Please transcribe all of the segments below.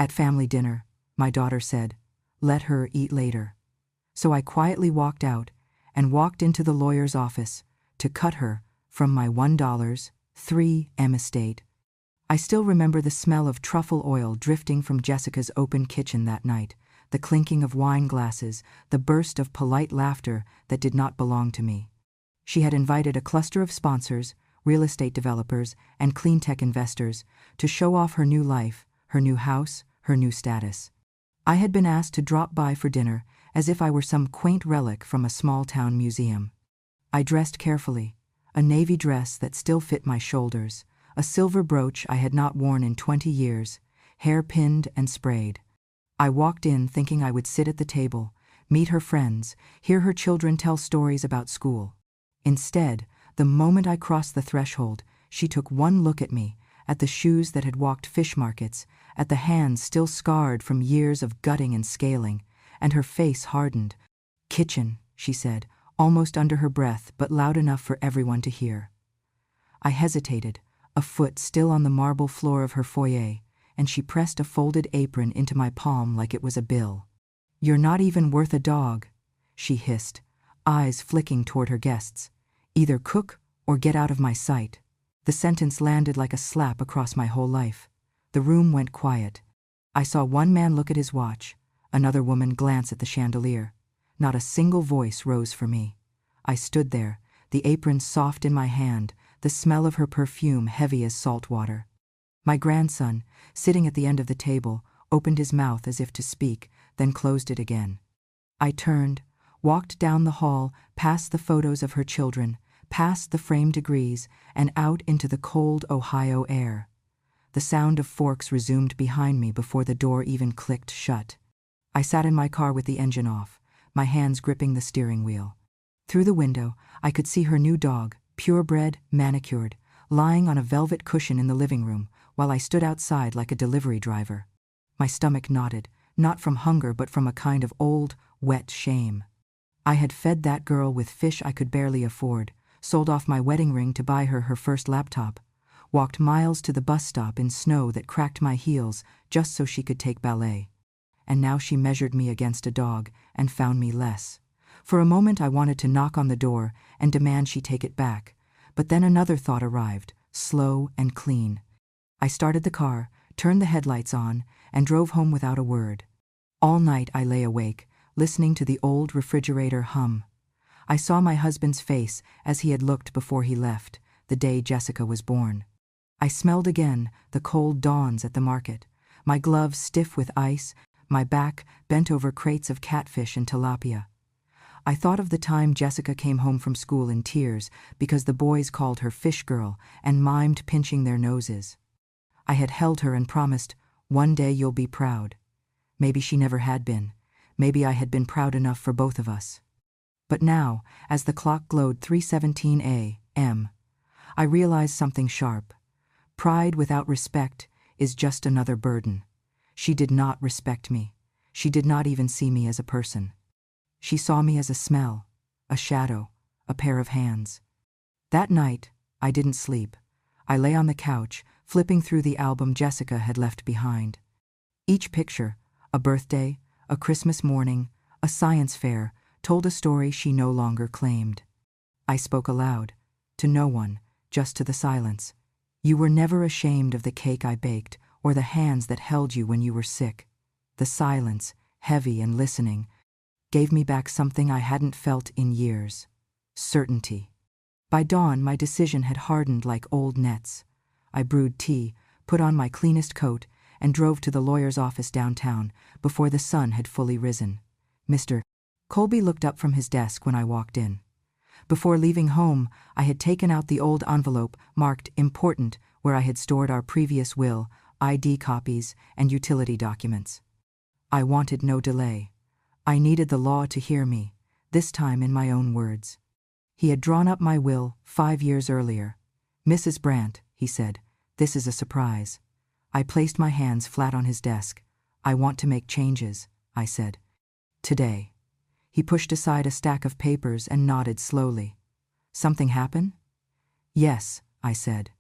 At family dinner, my daughter said, "Let her eat later." So I quietly walked out and walked into the lawyer's office to cut her from my $1.03 estate. I still remember the smell of truffle oil drifting from Jessica's open kitchen that night, the clinking of wine glasses, the burst of polite laughter that did not belong to me. She had invited a cluster of sponsors, real estate developers, and clean tech investors to show off her new life, her new house, her new status. I had been asked to drop by for dinner as if I were some quaint relic from a small-town museum. I dressed carefully, a navy dress that still fit my shoulders, a silver brooch I had not worn in 20 years, hair pinned and sprayed. I walked in thinking I would sit at the table, meet her friends, hear her children tell stories about school. Instead, the moment I crossed the threshold, she took one look at me, at the shoes that had walked fish markets, at the hands still scarred from years of gutting and scaling, and her face hardened. "Kitchen," she said, almost under her breath but loud enough for everyone to hear. I hesitated, a foot still on the marble floor of her foyer, and she pressed a folded apron into my palm like it was a bill. "You're not even worth a dog," she hissed, eyes flicking toward her guests. "Either cook or get out of my sight." The sentence landed like a slap across my whole life. The room went quiet. I saw one man look at his watch, another woman glance at the chandelier. Not a single voice rose for me. I stood there, the apron soft in my hand, the smell of her perfume heavy as salt water. My grandson, sitting at the end of the table, opened his mouth as if to speak, then closed it again. I turned, walked down the hall, past the photos of her children, past the framed degrees, and out into the cold Ohio air. The sound of forks resumed behind me before the door even clicked shut. I sat in my car with the engine off, my hands gripping the steering wheel. Through the window, I could see her new dog, purebred, manicured, lying on a velvet cushion in the living room, while I stood outside like a delivery driver. My stomach knotted, not from hunger but from a kind of old, wet shame. I had fed that girl with fish I could barely afford, sold off my wedding ring to buy her first laptop, walked miles to the bus stop in snow that cracked my heels just so she could take ballet. And now she measured me against a dog and found me less. For a moment I wanted to knock on the door and demand she take it back, but then another thought arrived, slow and clean. I started the car, turned the headlights on, and drove home without a word. All night I lay awake, listening to the old refrigerator hum. I saw my husband's face as he had looked before he left, the day Jessica was born. I smelled again the cold dawns at the market, my gloves stiff with ice, my back bent over crates of catfish and tilapia. I thought of the time Jessica came home from school in tears because the boys called her fish girl and mimed pinching their noses. I had held her and promised, "One day you'll be proud." Maybe she never had been. Maybe I had been proud enough for both of us. But now, as the clock glowed 3:17 a.m., I realized something sharp. Pride without respect is just another burden. She did not respect me. She did not even see me as a person. She saw me as a smell, a shadow, a pair of hands. That night, I didn't sleep. I lay on the couch, flipping through the album Jessica had left behind. Each picture, a birthday, a Christmas morning, a science fair, told a story she no longer claimed. I spoke aloud, to no one, just to the silence. "You were never ashamed of the cake I baked or the hands that held you when you were sick." The silence, heavy and listening, gave me back something I hadn't felt in years: certainty. By dawn, my decision had hardened like old nets. I brewed tea, put on my cleanest coat, and drove to the lawyer's office downtown before the sun had fully risen. "Mr. Colby," looked up from his desk when I walked in. Before leaving home, I had taken out the old envelope marked "Important" where I had stored our previous will, ID copies, and utility documents. I wanted no delay. I needed the law to hear me, this time in my own words. He had drawn up my will 5 years earlier. "Mrs. Brandt," he said, "this is a surprise." I placed my hands flat on his desk. "I want to make changes," I said. "Today." He pushed aside a stack of papers and nodded slowly. "Something happen?" "Yes," I said.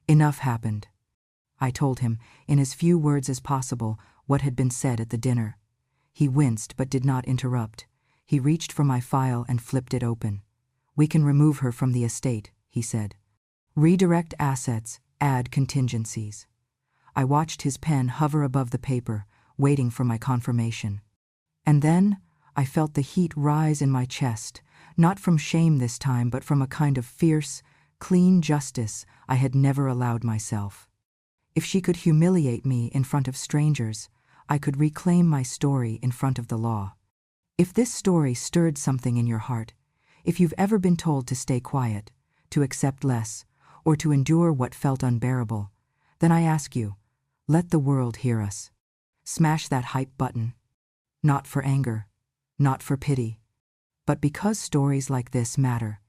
"Enough happened." I told him, in as few words as possible, what had been said at the dinner. He winced but did not interrupt. He reached for my file and flipped it open. "We can remove her from the estate," he said. "Redirect assets, add contingencies." I watched his pen hover above the paper, waiting for my confirmation. And then I felt the heat rise in my chest, not from shame this time, but from a kind of fierce, clean justice I had never allowed myself. If she could humiliate me in front of strangers, I could reclaim my story in front of the law. If this story stirred something in your heart, if you've ever been told to stay quiet, to accept less, or to endure what felt unbearable, then I ask you, let the world hear us. Smash that hype button. Not for anger, not for pity, but because stories like this matter.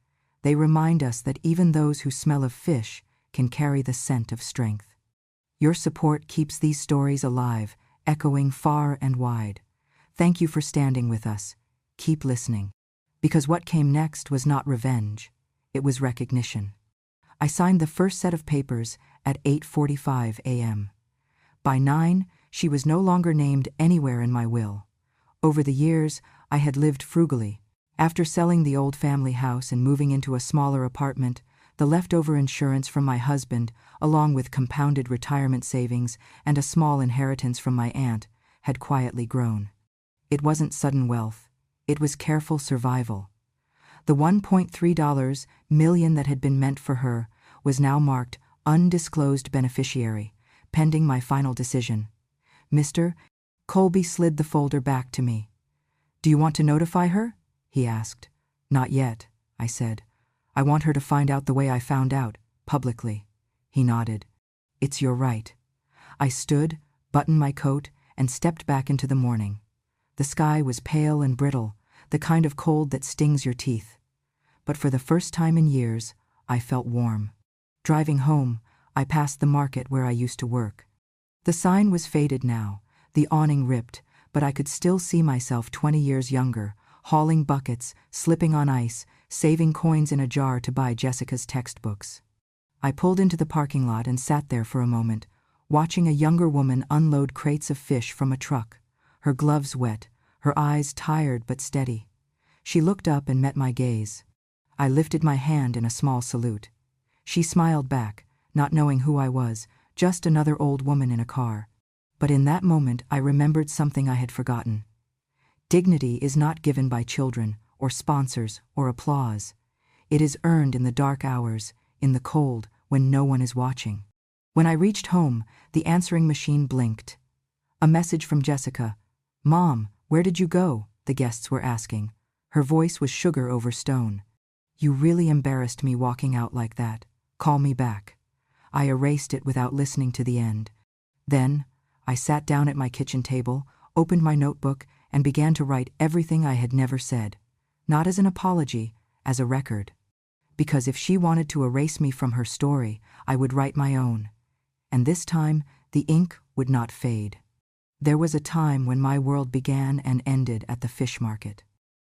They remind us that even those who smell of fish can carry the scent of strength. Your support keeps these stories alive, echoing far and wide. Thank you for standing with us. Keep listening. Because what came next was not revenge, it was recognition. I signed the first set of papers at 8:45 a.m. By 9, she was no longer named anywhere in my will. Over the years, I had lived frugally. After selling the old family house and moving into a smaller apartment, the leftover insurance from my husband, along with compounded retirement savings and a small inheritance from my aunt, had quietly grown. It wasn't sudden wealth. It was careful survival. The $1.3 million that had been meant for her was now marked undisclosed beneficiary, pending my final decision. Mr. Colby slid the folder back to me. "Do you want to notify her?" he asked. "Not yet," I said. "I want her to find out the way I found out, publicly." He nodded. "It's your right." I stood, buttoned my coat, and stepped back into the morning. The sky was pale and brittle, the kind of cold that stings your teeth. But for the first time in years, I felt warm. Driving home, I passed the market where I used to work. The sign was faded now, the awning ripped, but I could still see myself 20 years younger, hauling buckets, slipping on ice, saving coins in a jar to buy Jessica's textbooks. I pulled into the parking lot and sat there for a moment, watching a younger woman unload crates of fish from a truck, her gloves wet, her eyes tired but steady. She looked up and met my gaze. I lifted my hand in a small salute. She smiled back, not knowing who I was, just another old woman in a car. But in that moment I remembered something I had forgotten. Dignity is not given by children, or sponsors, or applause. It is earned in the dark hours, in the cold, when no one is watching. When I reached home, the answering machine blinked. A message from Jessica. "Mom, where did you go?" the guests were asking. Her voice was sugar over stone. "You really embarrassed me walking out like that. Call me back." I erased it without listening to the end. Then, I sat down at my kitchen table, opened my notebook, and began to write everything I had never said. Not as an apology, as a record. Because if she wanted to erase me from her story, I would write my own. And this time, the ink would not fade. There was a time when my world began and ended at the fish market.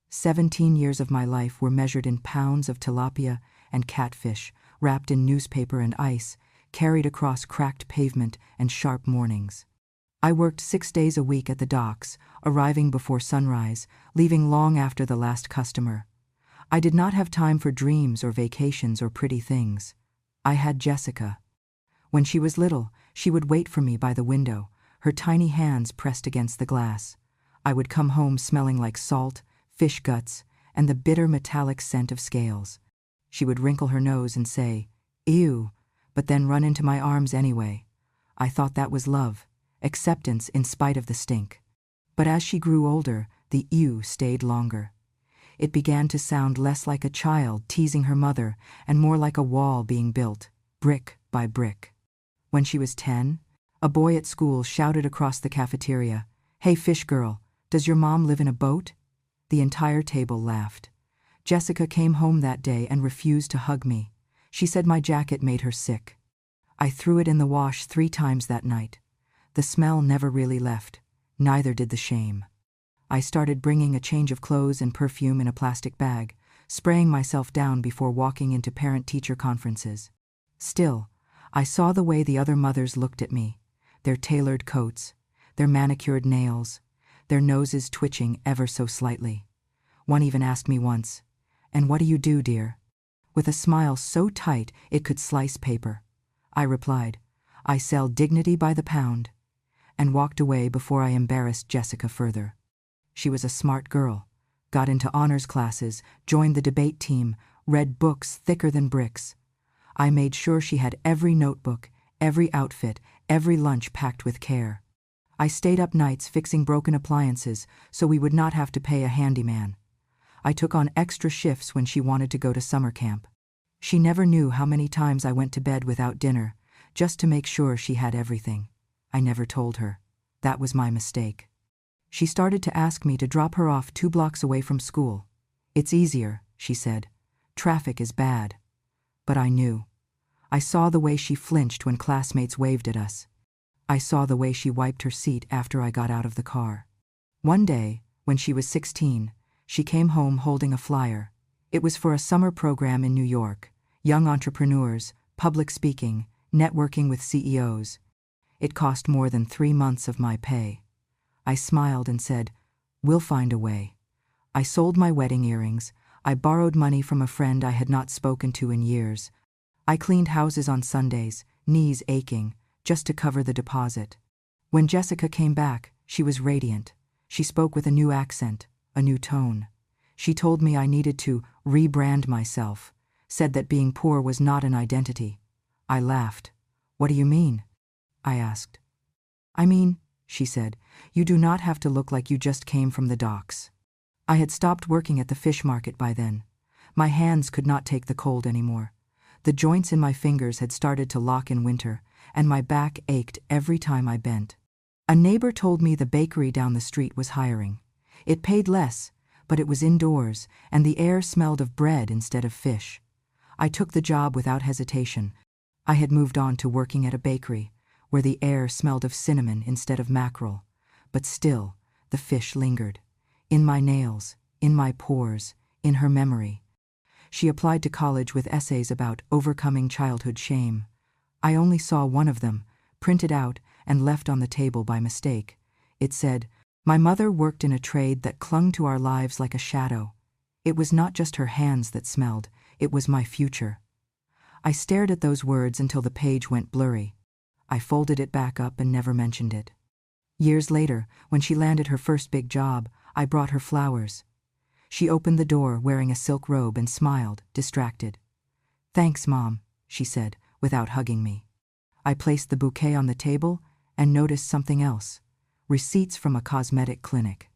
17 years of my life were measured in pounds of tilapia and catfish, wrapped in newspaper and ice, carried across cracked pavement and sharp mornings. I worked 6 days a week at the docks, arriving before sunrise, leaving long after the last customer. I did not have time for dreams or vacations or pretty things. I had Jessica. When she was little, she would wait for me by the window, her tiny hands pressed against the glass. I would come home smelling like salt, fish guts, and the bitter metallic scent of scales. She would wrinkle her nose and say, "Ew," but then run into my arms anyway. I thought that was love, acceptance in spite of the stink. But as she grew older, the ew stayed longer. It began to sound less like a child teasing her mother and more like a wall being built, brick by brick. When she was 10, a boy at school shouted across the cafeteria, "Hey, fish girl, does your mom live in a boat?" The entire table laughed. Jessica came home that day and refused to hug me. She said my jacket made her sick. I threw it in the wash 3 times that night. The smell never really left, neither did the shame. I started bringing a change of clothes and perfume in a plastic bag, spraying myself down before walking into parent-teacher conferences. Still, I saw the way the other mothers looked at me, their tailored coats, their manicured nails, their noses twitching ever so slightly. One even asked me once, "And what do you do, dear?" with a smile so tight it could slice paper. I replied, "I sell dignity by the pound," and walked away before I embarrassed Jessica further. She was a smart girl, got into honors classes, joined the debate team, read books thicker than bricks. I made sure she had every notebook, every outfit, every lunch packed with care. I stayed up nights fixing broken appliances so we would not have to pay a handyman. I took on extra shifts when she wanted to go to summer camp. She never knew how many times I went to bed without dinner, just to make sure she had everything. I never told her. That was my mistake. She started to ask me to drop her off 2 blocks away from school. "It's easier," she said. "Traffic is bad." But I knew. I saw the way she flinched when classmates waved at us. I saw the way she wiped her seat after I got out of the car. One day, when she was 16, she came home holding a flyer. It was for a summer program in New York, young entrepreneurs, public speaking, networking with CEOs. It cost more than 3 months of my pay. I smiled and said, "We'll find a way." I sold my wedding earrings. I borrowed money from a friend I had not spoken to in years. I cleaned houses on Sundays, knees aching, just to cover the deposit. When Jessica came back, she was radiant. She spoke with a new accent, a new tone. She told me I needed to rebrand myself, said that being poor was not an identity. I laughed. "What do you mean?" I asked. "I mean," she said, "you do not have to look like you just came from the docks." I had stopped working at the fish market by then. My hands could not take the cold anymore. The joints in my fingers had started to lock in winter, and my back ached every time I bent. A neighbor told me the bakery down the street was hiring. It paid less, but it was indoors, and the air smelled of bread instead of fish. I took the job without hesitation. I had moved on to working at a bakery, where the air smelled of cinnamon instead of mackerel, but still, the fish lingered. In my nails, in my pores, in her memory. She applied to college with essays about overcoming childhood shame. I only saw one of them, printed out and left on the table by mistake. It said, "My mother worked in a trade that clung to our lives like a shadow. It was not just her hands that smelled, it was my future." I stared at those words until the page went blurry. I folded it back up and never mentioned it. Years later, when she landed her first big job, I brought her flowers. She opened the door wearing a silk robe and smiled, distracted. "Thanks, Mom," she said, without hugging me. I placed the bouquet on the table and noticed something else. Receipts from a cosmetic clinic.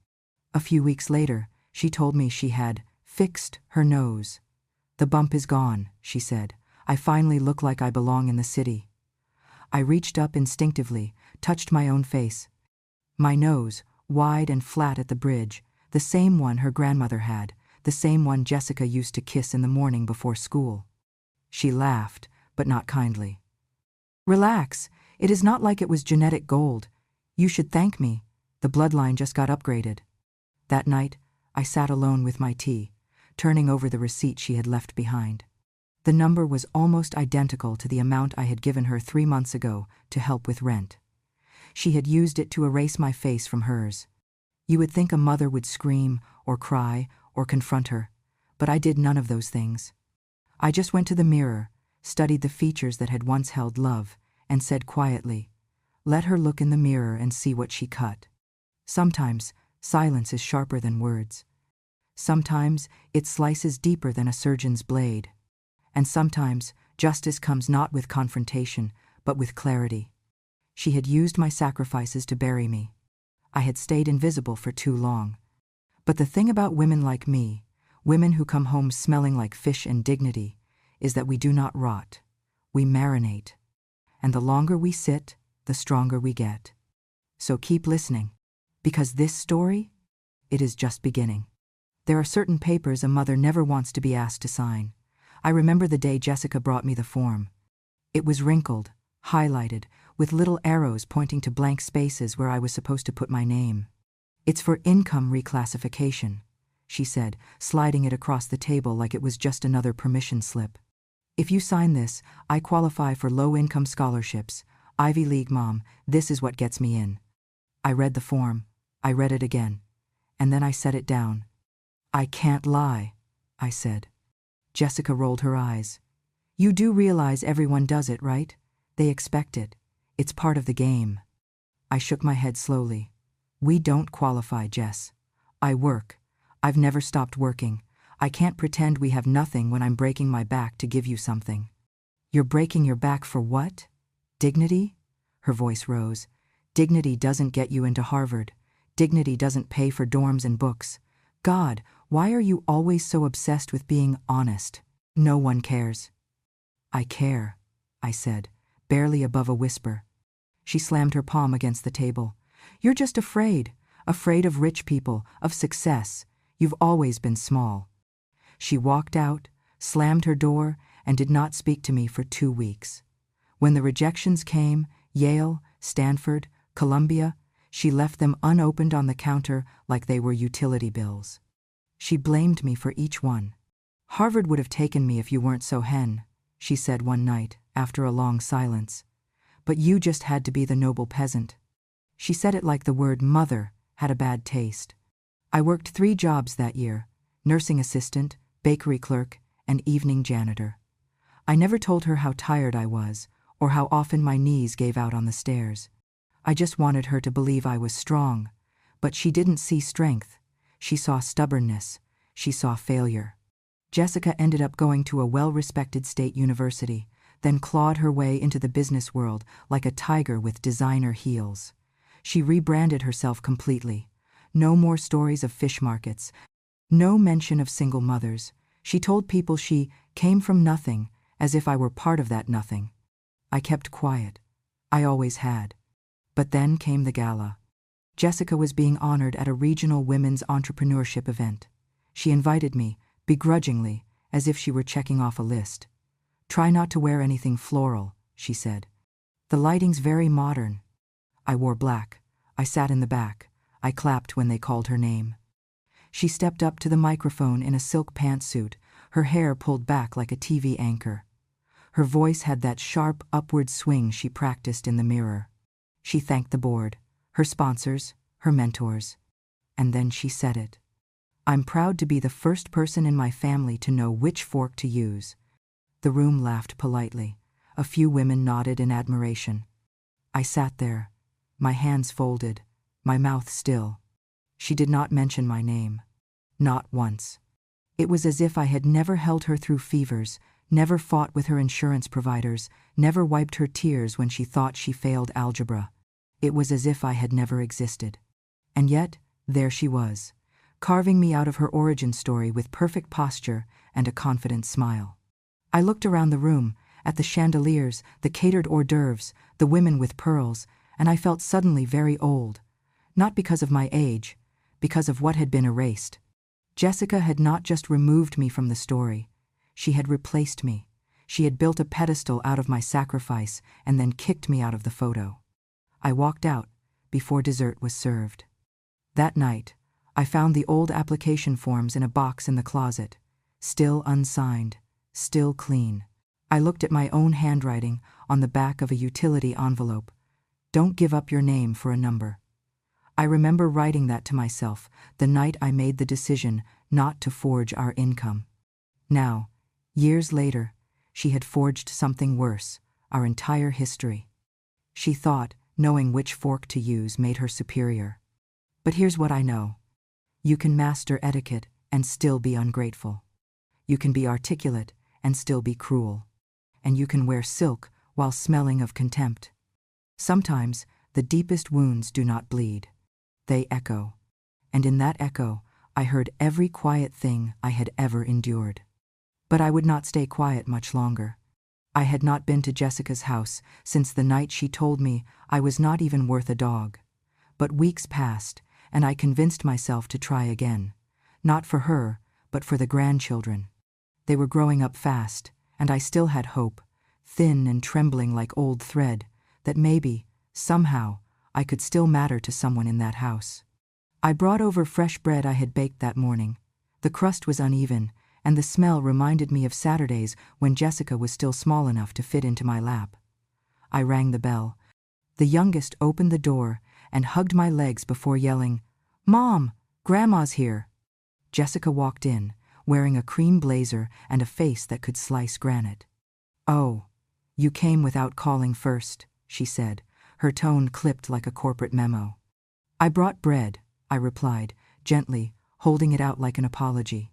A few weeks later, she told me she had fixed her nose. "The bump is gone," she said. "I finally look like I belong in the city." I reached up instinctively, touched my own face. My nose, wide and flat at the bridge, the same one her grandmother had, the same one Jessica used to kiss in the morning before school. She laughed, but not kindly. "Relax, it is not like it was genetic gold. You should thank me. The bloodline just got upgraded." That night, I sat alone with my tea, turning over the receipt she had left behind. The number was almost identical to the amount I had given her 3 months ago to help with rent. She had used it to erase my face from hers. You would think a mother would scream, or cry, or confront her, but I did none of those things. I just went to the mirror, studied the features that had once held love, and said quietly, "Let her look in the mirror and see what she cut." Sometimes, silence is sharper than words. Sometimes, it slices deeper than a surgeon's blade. And sometimes, justice comes not with confrontation, but with clarity. She had used my sacrifices to bury me. I had stayed invisible for too long. But the thing about women like me, women who come home smelling like fish and dignity, is that we do not rot. We marinate. And the longer we sit, the stronger we get. So keep listening. Because this story, it is just beginning. There are certain papers a mother never wants to be asked to sign. I remember the day Jessica brought me the form. It was wrinkled, highlighted, with little arrows pointing to blank spaces where I was supposed to put my name. "It's for income reclassification," she said, sliding it across the table like it was just another permission slip. "If you sign this, I qualify for low-income scholarships. Ivy League mom, this is what gets me in." I read the form. I read it again. And then I set it down. I can't lie, I said. Jessica rolled her eyes. You do realize everyone does it, right? They expect it. It's part of the game. I shook my head slowly. We don't qualify, Jess. I work. I've never stopped working. I can't pretend we have nothing when I'm breaking my back to give you something. You're breaking your back for what? Dignity? Her voice rose. Dignity doesn't get you into Harvard. Dignity doesn't pay for dorms and books. God, why are you always so obsessed with being honest? No one cares. I care, I said, barely above a whisper. She slammed her palm against the table. You're just afraid of rich people, of success. You've always been small. She walked out, slammed her door, and did not speak to me for 2 weeks. When the rejections came, Yale, Stanford, Columbia, she left them unopened on the counter like they were utility bills. She blamed me for each one. Harvard would have taken me if you weren't so hen, she said one night, after a long silence. But you just had to be the noble peasant. She said it like the word mother had a bad taste. I worked 3 jobs that year: nursing assistant, bakery clerk, and evening janitor. I never told her how tired I was, or how often my knees gave out on the stairs. I just wanted her to believe I was strong. But she didn't see strength. She saw stubbornness. She saw failure. Jessica ended up going to a well-respected state university, then clawed her way into the business world like a tiger with designer heels. She rebranded herself completely. No more stories of fish markets. No mention of single mothers. She told people she came from nothing, as if I were part of that nothing. I kept quiet. I always had. But then came the gala. Jessica was being honored at a regional women's entrepreneurship event. She invited me, begrudgingly, as if she were checking off a list. Try not to wear anything floral, she said. The lighting's very modern. I wore black. I sat in the back. I clapped when they called her name. She stepped up to the microphone in a silk pantsuit, her hair pulled back like a TV anchor. Her voice had that sharp upward swing she practiced in the mirror. She thanked the board, her sponsors, her mentors. And then she said it. I'm proud to be the first person in my family to know which fork to use. The room laughed politely. A few women nodded in admiration. I sat there, my hands folded, my mouth still. She did not mention my name. Not once. It was as if I had never held her through fevers, never fought with her insurance providers, never wiped her tears when she thought she failed algebra. It was as if I had never existed. And yet, there she was, carving me out of her origin story with perfect posture and a confident smile. I looked around the room, at the chandeliers, the catered hors d'oeuvres, the women with pearls, and I felt suddenly very old. Not because of my age, because of what had been erased. Jessica had not just removed me from the story. She had replaced me. She had built a pedestal out of my sacrifice and then kicked me out of the photo. I walked out before dessert was served. That night, I found the old application forms in a box in the closet, still unsigned, still clean. I looked at my own handwriting on the back of a utility envelope. Don't give up your name for a number. I remember writing that to myself the night I made the decision not to forge our income. Now, years later, she had forged something worse, our entire history. She thought knowing which fork to use made her superior. But here's what I know. You can master etiquette and still be ungrateful. You can be articulate and still be cruel. And you can wear silk while smelling of contempt. Sometimes, the deepest wounds do not bleed. They echo. And in that echo, I heard every quiet thing I had ever endured. But I would not stay quiet much longer. I had not been to Jessica's house since the night she told me I was not even worth a dog. But weeks passed, and I convinced myself to try again. Not for her, but for the grandchildren. They were growing up fast, and I still had hope, thin and trembling like old thread, that maybe, somehow, I could still matter to someone in that house. I brought over fresh bread I had baked that morning. The crust was uneven, and the smell reminded me of Saturdays when Jessica was still small enough to fit into my lap. I rang the bell. The youngest opened the door, and hugged my legs before yelling, "Mom, Grandma's here." Jessica walked in, wearing a cream blazer and a face that could slice granite. "Oh, you came without calling first," she said, her tone clipped like a corporate memo. "I brought bread," I replied, gently, holding it out like an apology.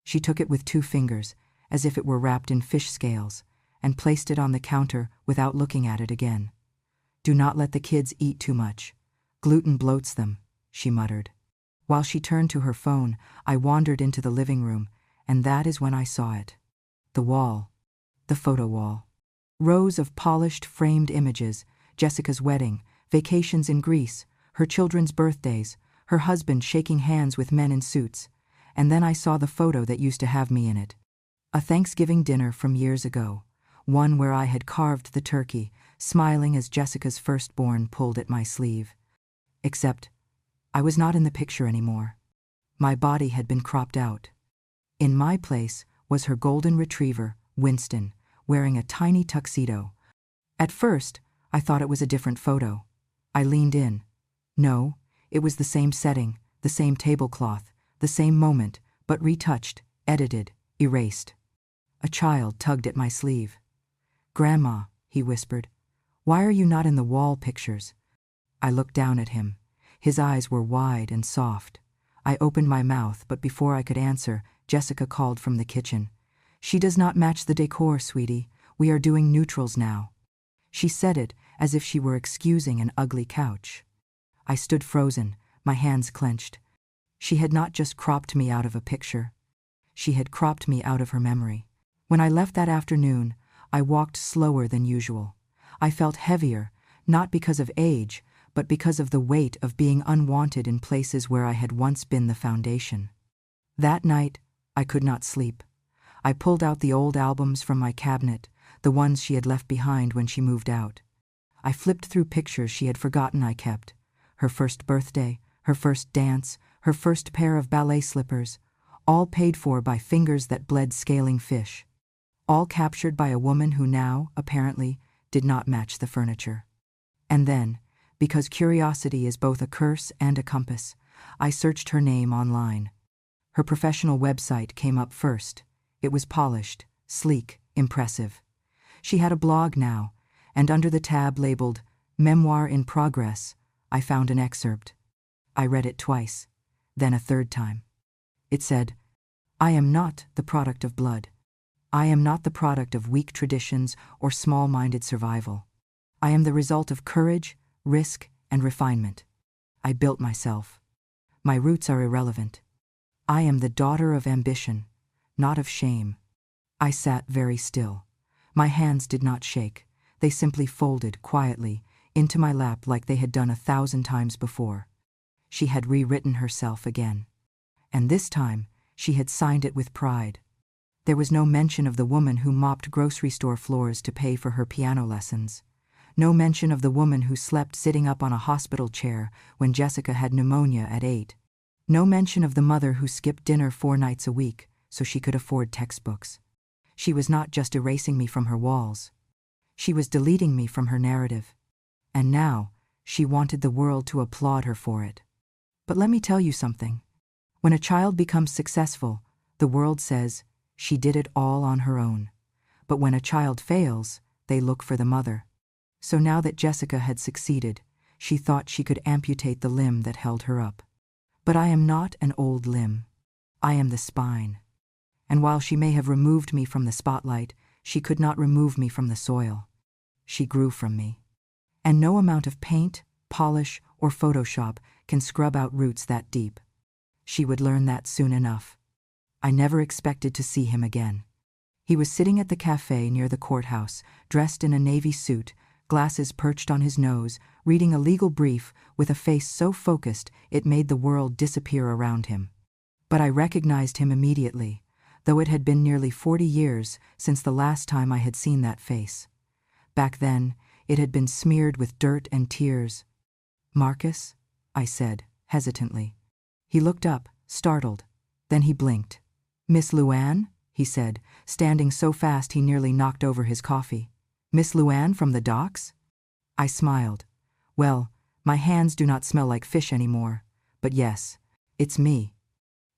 She took it with 2 fingers, as if it were wrapped in fish scales, and placed it on the counter without looking at it again. "Do not let the kids eat too much. Gluten bloats them," she muttered. While she turned to her phone, I wandered into the living room, and that is when I saw it. The wall. The photo wall. Rows of polished, framed images: Jessica's wedding, vacations in Greece, her children's birthdays, her husband shaking hands with men in suits. And then I saw the photo that used to have me in it. A Thanksgiving dinner from years ago, one where I had carved the turkey, smiling as Jessica's firstborn pulled at my sleeve. Except, I was not in the picture anymore. My body had been cropped out. In my place was her golden retriever, Winston, wearing a tiny tuxedo. At first, I thought it was a different photo. I leaned in. No, it was the same setting, the same tablecloth, the same moment, but retouched, edited, erased. A child tugged at my sleeve. "Grandma," he whispered, "why are you not in the wall pictures?" I looked down at him. His eyes were wide and soft. I opened my mouth, but before I could answer, Jessica called from the kitchen. "She does not match the decor, sweetie. We are doing neutrals now." She said it as if she were excusing an ugly couch. I stood frozen, my hands clenched. She had not just cropped me out of a picture. She had cropped me out of her memory. When I left that afternoon, I walked slower than usual. I felt heavier, not because of age, but because of the weight of being unwanted in places where I had once been the foundation. That night, I could not sleep. I pulled out the old albums from my cabinet, the ones she had left behind when she moved out. I flipped through pictures she had forgotten I kept. Her first birthday, her first dance, her first pair of ballet slippers, all paid for by fingers that bled scaling fish. All captured by a woman who now, apparently, did not match the furniture. And then, because curiosity is both a curse and a compass, I searched her name online. Her professional website came up first. It was polished, sleek, impressive. She had a blog now, and under the tab labeled "Memoir in Progress," I found an excerpt. I read it twice, then a third time. It said, "I am not the product of blood. I am not the product of weak traditions or small-minded survival. I am the result of courage, risk, and refinement. I built myself. My roots are irrelevant. I am the daughter of ambition, not of shame." I sat very still. My hands did not shake. They simply folded quietly into my lap like they had done 1,000 times before. She had rewritten herself again. And this time, she had signed it with pride. There was no mention of the woman who mopped grocery store floors to pay for her piano lessons. No mention of the woman who slept sitting up on a hospital chair when Jessica had pneumonia at 8. No mention of the mother who skipped dinner 4 nights a week so she could afford textbooks. She was not just erasing me from her walls. She was deleting me from her narrative. And now, she wanted the world to applaud her for it. But let me tell you something. When a child becomes successful, the world says, she did it all on her own. But when a child fails, they look for the mother. So now that Jessica had succeeded, she thought she could amputate the limb that held her up. But I am not an old limb. I am the spine. And while she may have removed me from the spotlight, she could not remove me from the soil. She grew from me. And no amount of paint, polish, or Photoshop can scrub out roots that deep. She would learn that soon enough. I never expected to see him again. He was sitting at the cafe near the courthouse, dressed in a navy suit, glasses perched on his nose, reading a legal brief with a face so focused it made the world disappear around him. But I recognized him immediately, though it had been nearly 40 years since the last time I had seen that face. Back then, it had been smeared with dirt and tears. "Marcus?" I said, hesitantly. He looked up, startled. Then he blinked. "Miss Luann?" he said, standing so fast he nearly knocked over his coffee. "Miss Luann from the docks?" I smiled. "Well, My hands do not smell like fish anymore, but yes, it's me.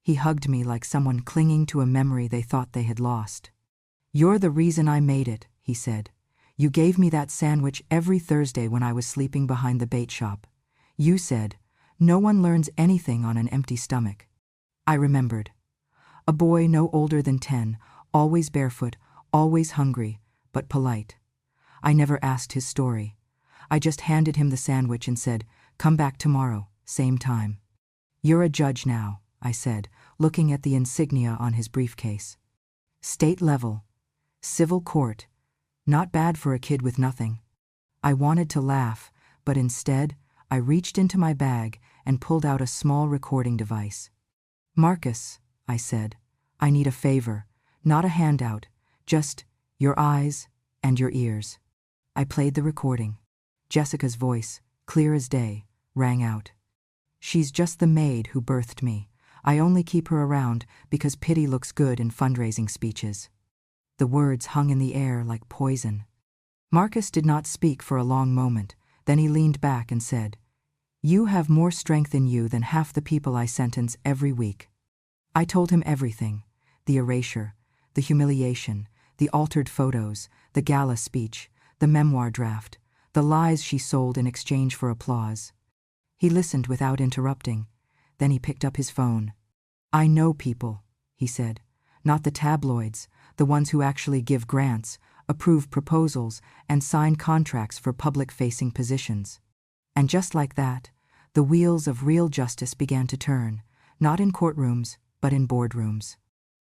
He hugged me like someone clinging to a memory they thought they had lost. You're the reason I made it, he said. You gave me that sandwich every Thursday when I was sleeping behind the bait shop. You said, no one learns anything on an empty stomach. I remembered. A boy no older than 10, always barefoot, always hungry, but polite. I never asked his story. I just handed him the sandwich and said, come back tomorrow, same time. You're a judge now, I said, looking at the insignia on his briefcase. State level. Civil court. Not bad for a kid with nothing. I wanted to laugh, but instead, I reached into my bag and pulled out a small recording device. Marcus, I said, I need a favor, not a handout, just your eyes and your ears. I played the recording. Jessica's voice, clear as day, rang out. She's just the maid who birthed me. I only keep her around because pity looks good in fundraising speeches. The words hung in the air like poison. Marcus did not speak for a long moment, then he leaned back and said, You have more strength in you than half the people I sentence every week. I told him everything, the erasure, the humiliation, the altered photos, the gala speech, the memoir draft, the lies she sold in exchange for applause. He listened without interrupting. Then he picked up his phone. I know people, he said, not the tabloids, the ones who actually give grants, approve proposals, and sign contracts for public-facing positions. And just like that, the wheels of real justice began to turn, not in courtrooms, but in boardrooms.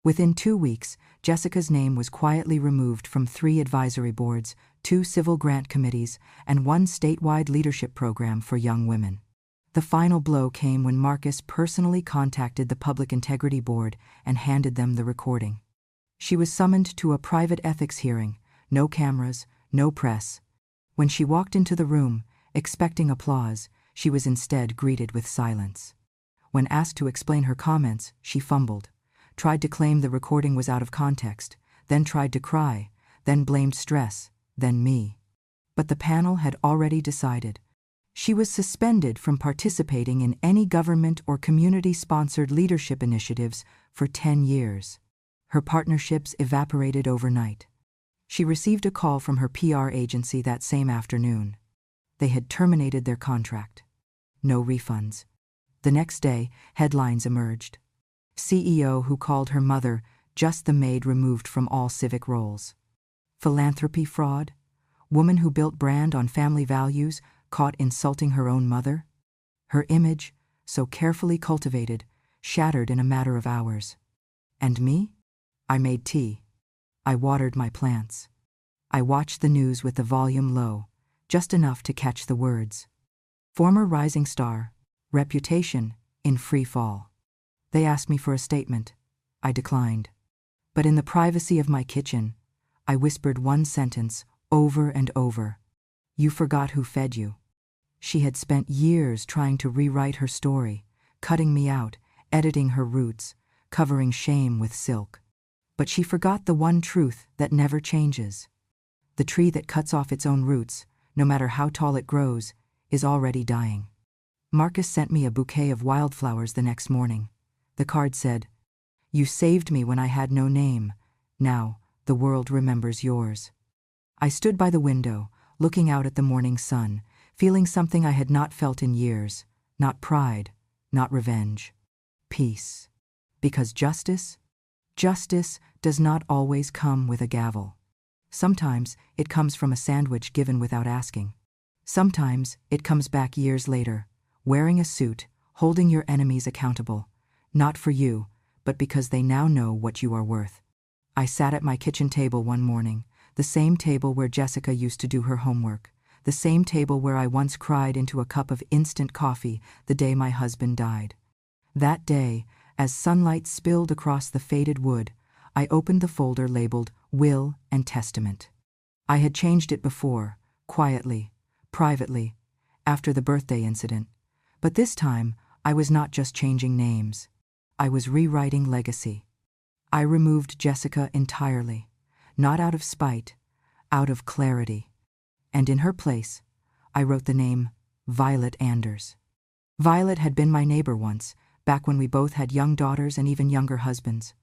Within 2 weeks, Jessica's name was quietly removed from 3 advisory boards, 2 civil grant committees, and 1 statewide leadership program for young women. The final blow came when Marcus personally contacted the Public Integrity Board and handed them the recording. She was summoned to a private ethics hearing, no cameras, no press. When she walked into the room, expecting applause, she was instead greeted with silence. When asked to explain her comments, she fumbled, tried to claim the recording was out of context, then tried to cry, then blamed stress, then me. But the panel had already decided. She was suspended from participating in any government or community-sponsored leadership initiatives for 10 years. Her partnerships evaporated overnight. She received a call from her PR agency that same afternoon. They had terminated their contract. No refunds. The next day, headlines emerged. CEO who called her mother just the maid removed from all civic roles. Philanthropy fraud? Woman who built brand on family values caught insulting her own mother? Her image, so carefully cultivated, shattered in a matter of hours. And me? I made tea. I watered my plants. I watched the news with the volume low, just enough to catch the words. Former rising star, reputation in free fall. They asked me for a statement. I declined. But in the privacy of my kitchen, I whispered one sentence over and over. You forgot who fed you. She had spent years trying to rewrite her story, cutting me out, editing her roots, covering shame with silk. But she forgot the one truth that never changes. The tree that cuts off its own roots, no matter how tall it grows, is already dying. Marcus sent me a bouquet of wildflowers the next morning. The card said, You saved me when I had no name. Now, the world remembers yours. I stood by the window, looking out at the morning sun, feeling something I had not felt in years. Not pride, not revenge. Peace. Because justice does not always come with a gavel. Sometimes it comes from a sandwich given without asking. Sometimes it comes back years later, wearing a suit, holding your enemies accountable, not for you, but because they now know what you are worth. I sat at my kitchen table one morning, the same table where Jessica used to do her homework, the same table where I once cried into a cup of instant coffee the day my husband died. That day, as sunlight spilled across the faded wood, I opened the folder labeled Will and Testament. I had changed it before, quietly, privately, after the birthday incident. But this time, I was not just changing names. I was rewriting legacy. I removed Jessica entirely, not out of spite, out of clarity. And in her place, I wrote the name Violet Anders. Violet had been my neighbor once, back when we both had young daughters and even younger husbands.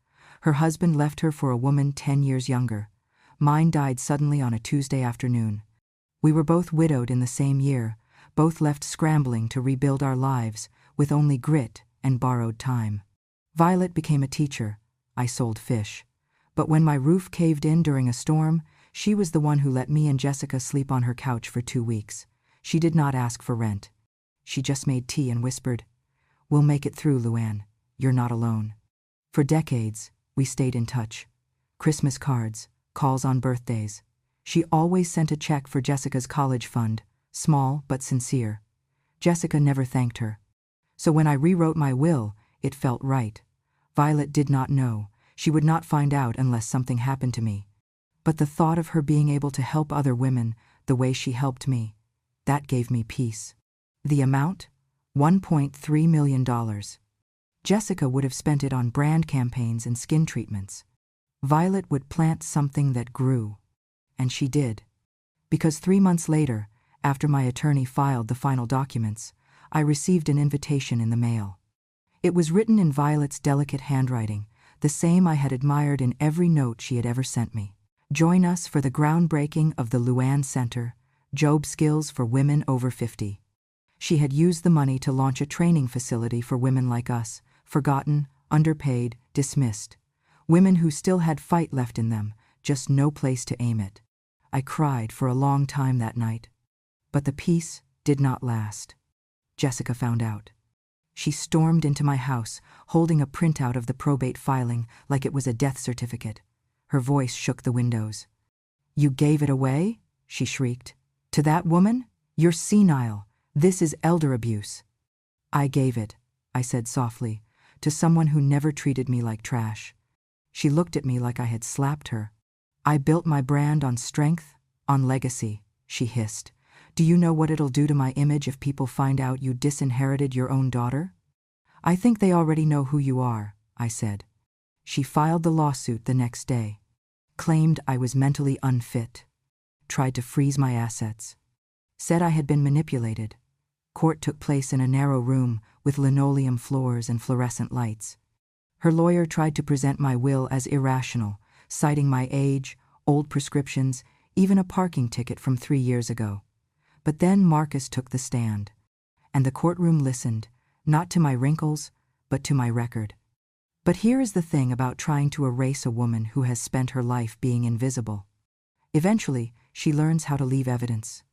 Her husband left her for a woman 10 years younger. Mine died suddenly on a Tuesday afternoon. We were both widowed in the same year, both left scrambling to rebuild our lives, with only grit and borrowed time. Violet became a teacher. I sold fish. But when my roof caved in during a storm, she was the one who let me and Jessica sleep on her couch for 2 weeks. She did not ask for rent. She just made tea and whispered, "We'll make it through, Luann. You're not alone." For decades, we stayed in touch. Christmas cards, calls on birthdays. She always sent a check for Jessica's college fund, small but sincere. Jessica never thanked her. So when I rewrote my will, it felt right. Violet did not know. She would not find out unless something happened to me. But the thought of her being able to help other women the way she helped me, that gave me peace. The amount? $1.3 million. Jessica would have spent it on brand campaigns and skin treatments. Violet would plant something that grew. And she did. Because 3 months later, after my attorney filed the final documents, I received an invitation in the mail. It was written in Violet's delicate handwriting, the same I had admired in every note she had ever sent me. Join us for the groundbreaking of the Luann Center, Job Skills for Women Over 50. She had used the money to launch a training facility for women like us, forgotten, underpaid, dismissed. Women who still had fight left in them, just no place to aim it. I cried for a long time that night. But the peace did not last. Jessica found out. She stormed into my house, holding a printout of the probate filing like it was a death certificate. Her voice shook the windows. "You gave it away?" she shrieked. "To that woman? You're senile. This is elder abuse." "I gave it," I said softly, "to someone who never treated me like trash." She looked at me like I had slapped her. "I built my brand on strength, on legacy," she hissed. "Do you know what it'll do to my image if people find out you disinherited your own daughter?" "I think they already know who you are," I said. She filed the lawsuit the next day, claimed I was mentally unfit, tried to freeze my assets, said I had been manipulated. Court took place in a narrow room with linoleum floors and fluorescent lights. Her lawyer tried to present my will as irrational, citing my age, old prescriptions, even a parking ticket from 3 years ago. But then Marcus took the stand, and the courtroom listened, not to my wrinkles, but to my record. But here is the thing about trying to erase a woman who has spent her life being invisible. Eventually, she learns how to leave evidence.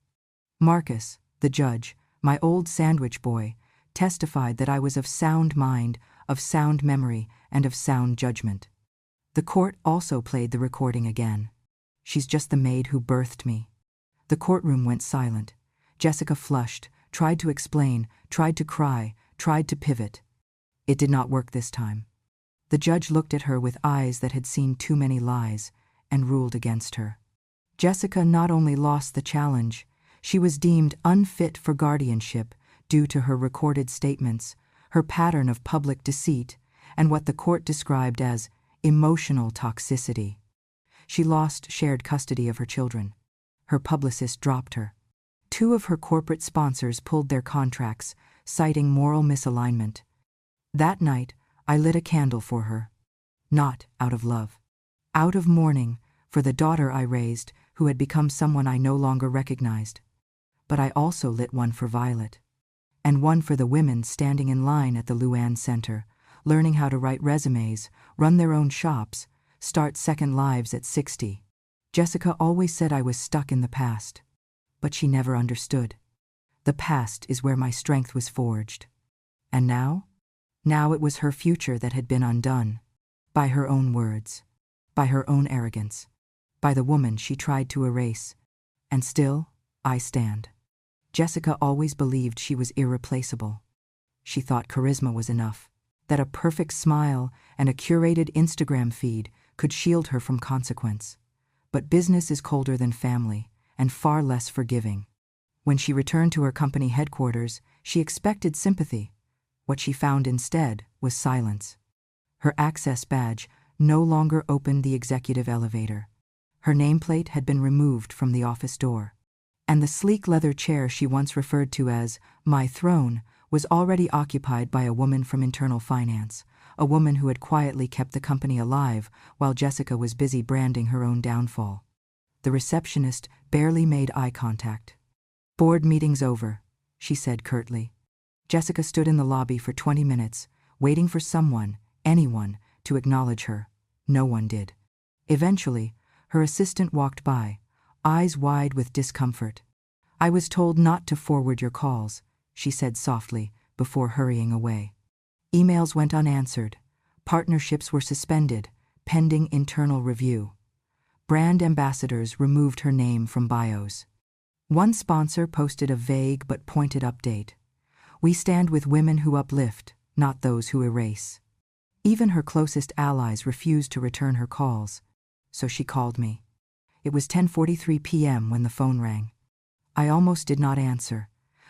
Marcus, the judge, my old sandwich boy, testified that I was of sound mind, of sound memory, and of sound judgment. The court also played the recording again. "She's just the maid who birthed me." The courtroom went silent. Jessica flushed, tried to explain, tried to cry, tried to pivot. It did not work this time. The judge looked at her with eyes that had seen too many lies and ruled against her. Jessica not only lost the challenge, she was deemed unfit for guardianship due to her recorded statements, her pattern of public deceit, and what the court described as emotional toxicity. She lost shared custody of her children. Her publicist dropped her. 2 of her corporate sponsors pulled their contracts, citing moral misalignment. That night, I lit a candle for her. Not out of love. Out of mourning for the daughter I raised who had become someone I no longer recognized. But I also lit one for Violet. And one for the women standing in line at the Luann Center, learning how to write resumes, run their own shops, start second lives at 60. Jessica always said I was stuck in the past. But she never understood. The past is where my strength was forged. And now? Now it was her future that had been undone. By her own words. By her own arrogance. By the woman she tried to erase. And still, I stand. Jessica always believed she was irreplaceable. She thought charisma was enough, that a perfect smile and a curated Instagram feed could shield her from consequence. But business is colder than family, and far less forgiving. When she returned to her company headquarters, she expected sympathy. What she found instead was silence. Her access badge no longer opened the executive elevator. Her nameplate had been removed from the office door. And the sleek leather chair she once referred to as my throne was already occupied by a woman from internal finance, a woman who had quietly kept the company alive while Jessica was busy branding her own downfall. The receptionist barely made eye contact. "Board meeting's over," she said curtly. Jessica stood in the lobby for 20 minutes, waiting for someone, anyone, to acknowledge her. No one did. Eventually, her assistant walked by, eyes wide with discomfort. "I was told not to forward your calls," she said softly, before hurrying away. Emails went unanswered. Partnerships were suspended, pending internal review. Brand ambassadors removed her name from bios. One sponsor posted a vague but pointed update. "We stand with women who uplift, not those who erase." Even her closest allies refused to return her calls, so she called me. It was 10:43 p.m. when the phone rang. I almost did not answer,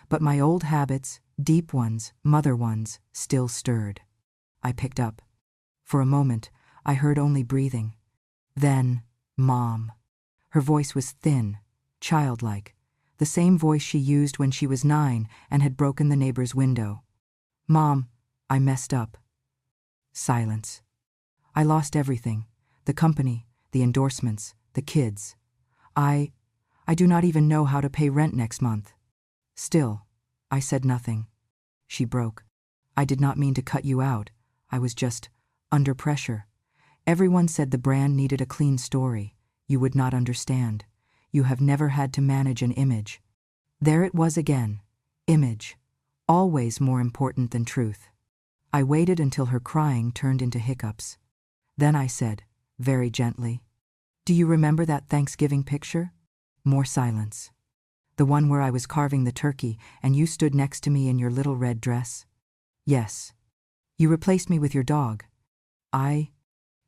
but my old habits, deep ones, mother ones, still stirred. I picked up. For a moment, I heard only breathing. Then, "Mom." Her voice was thin, childlike, the same voice she used when she was 9 and had broken the neighbor's window. "Mom, I messed up." Silence. "I lost everything. The company, the endorsements, the kids. I do not even know how to pay rent next month." Still, I said nothing. She broke. "I did not mean to cut you out. I was just under pressure. Everyone said the brand needed a clean story. You would not understand. You have never had to manage an image." There it was again. Image. Always more important than truth. I waited until her crying turned into hiccups. Then I said, very gently, "Do you remember that Thanksgiving picture?" More silence. "The one where I was carving the turkey and you stood next to me in your little red dress?" "Yes." "You replaced me with your dog."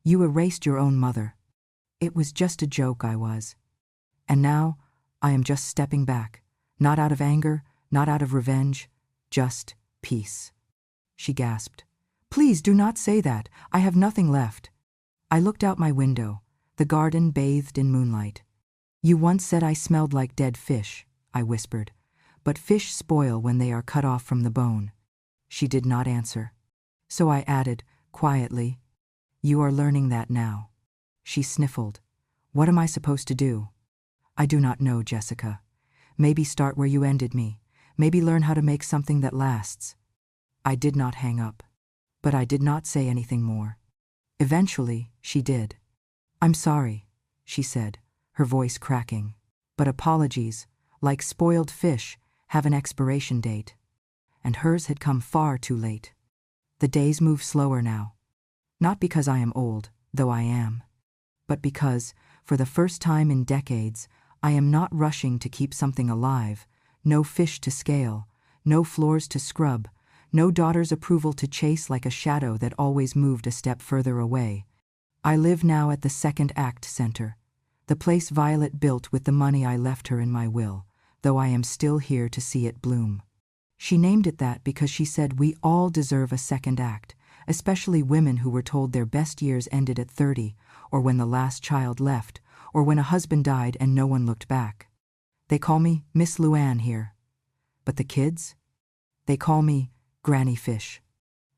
You erased your own mother." "It was just a joke, I was. And now, I am just stepping back, not out of anger, not out of revenge, just peace." She gasped. "Please do not say that. I have nothing left." I looked out my window, the garden bathed in moonlight. "You once said I smelled like dead fish," I whispered, "but fish spoil when they are cut off from the bone." She did not answer. So I added, quietly, "You are learning that now." She sniffled. "What am I supposed to do?" "I do not know, Jessica. Maybe start where you ended me. Maybe learn how to make something that lasts." I did not hang up. But I did not say anything more. Eventually, she did. "I'm sorry," she said, her voice cracking. "But apologies, like spoiled fish, have an expiration date." And hers had come far too late. The days move slower now. Not because I am old, though I am, but because, for the first time in decades, I am not rushing to keep something alive, no fish to scale, no floors to scrub, no daughter's approval to chase like a shadow that always moved a step further away. I live now at the Second Act Center, the place Violet built with the money I left her in my will, though I am still here to see it bloom. She named it that because she said we all deserve a second act, especially women who were told their best years ended at 30, or when the last child left, or when a husband died and no one looked back. They call me Miss Luann here. But the kids? They call me Granny Fish.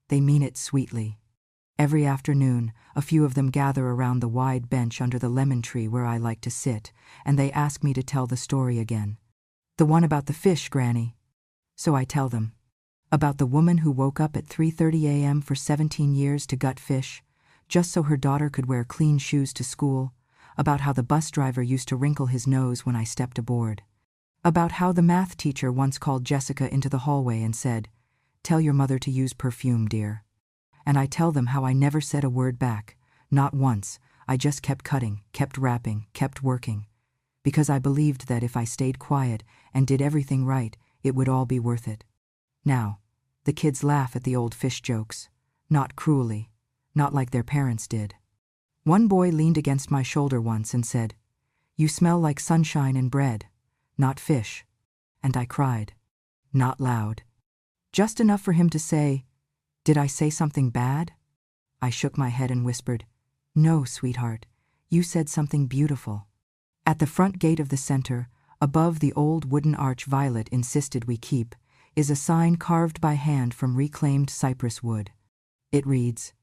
They mean it sweetly. Every afternoon, a few of them gather around the wide bench under the lemon tree where I like to sit, and they ask me to tell the story again. "The one about the fish, Granny." So I tell them. About the woman who woke up at 3:30 a.m. for 17 years to gut fish, just so her daughter could wear clean shoes to school. About how the bus driver used to wrinkle his nose when I stepped aboard. About how the math teacher once called Jessica into the hallway and said, "Tell your mother to use perfume, dear." And I tell them how I never said a word back, not once. I just kept cutting, kept wrapping, kept working. Because I believed that if I stayed quiet and did everything right, it would all be worth it. Now, the kids laugh at the old fish jokes, not cruelly, not like their parents did. One boy leaned against my shoulder once and said, "You smell like sunshine and bread, not fish." And I cried. Not loud. Just enough for him to say, "Did I say something bad?" I shook my head and whispered, "No, sweetheart, you said something beautiful." At the front gate of the center, Above the old wooden arch Violet insisted we keep is a sign carved by hand from reclaimed cypress wood. It reads,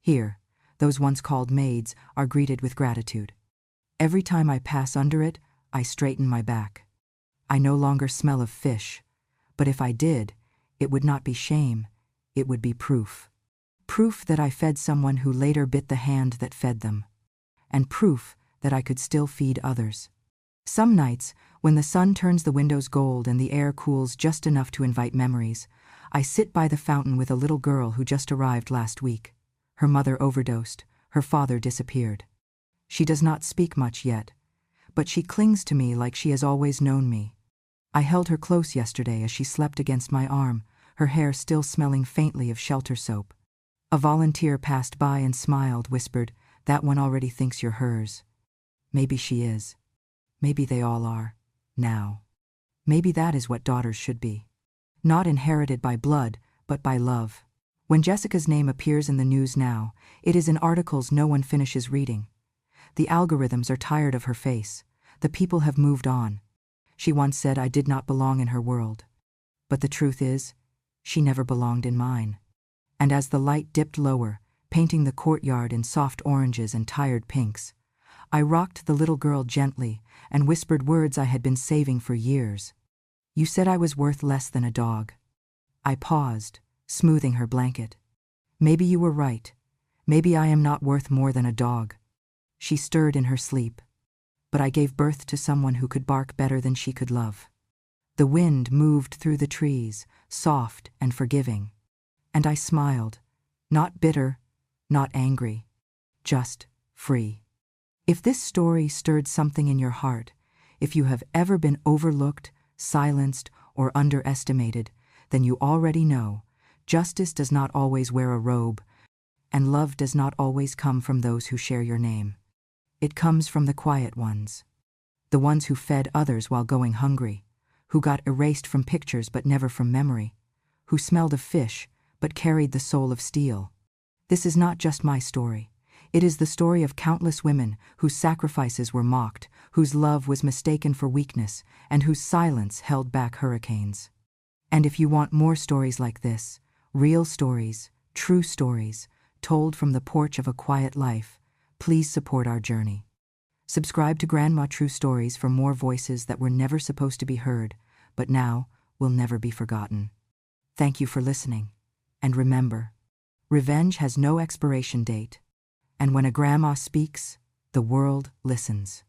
"Here, those once called maids are greeted with gratitude." Every time I pass under it, I straighten my back. I no longer smell of fish, but if I did, it would not be shame, it would be proof. Proof that I fed someone who later bit the hand that fed them. And proof that I could still feed others. Some nights, when the sun turns the windows gold and the air cools just enough to invite memories, I sit by the fountain with a little girl who just arrived last week. Her mother overdosed, her father disappeared. She does not speak much yet, but she clings to me like she has always known me. I held her close yesterday as she slept against my arm, her hair still smelling faintly of shelter soap. A volunteer passed by and smiled, whispered, "That one already thinks you're hers." Maybe she is. Maybe they all are. Now. Maybe that is what daughters should be. Not inherited by blood, but by love. When Jessica's name appears in the news now, it is in articles no one finishes reading. The algorithms are tired of her face. The people have moved on. She once said I did not belong in her world. But the truth is, she never belonged in mine. And as the light dipped lower, painting the courtyard in soft oranges and tired pinks, I rocked the little girl gently and whispered words I had been saving for years. "You said I was worth less than a dog." I paused, smoothing her blanket. "Maybe you were right. Maybe I am not worth more than a dog." She stirred in her sleep. But I gave birth to someone who could bark better than she could love. The wind moved through the trees, soft and forgiving. And I smiled, not bitter, not angry, just free. If this story stirred something in your heart, if you have ever been overlooked, silenced, or underestimated, then you already know justice does not always wear a robe, and love does not always come from those who share your name. It comes from the quiet ones. The ones who fed others while going hungry, who got erased from pictures but never from memory, who smelled of fish but carried the soul of steel. This is not just my story. It is the story of countless women whose sacrifices were mocked, whose love was mistaken for weakness, and whose silence held back hurricanes. And if you want more stories like this, real stories, true stories, told from the porch of a quiet life, please support our journey. Subscribe to Grandma True Stories for more voices that were never supposed to be heard, but now will never be forgotten. Thank you for listening. And remember, revenge has no expiration date. And when a grandma speaks, the world listens.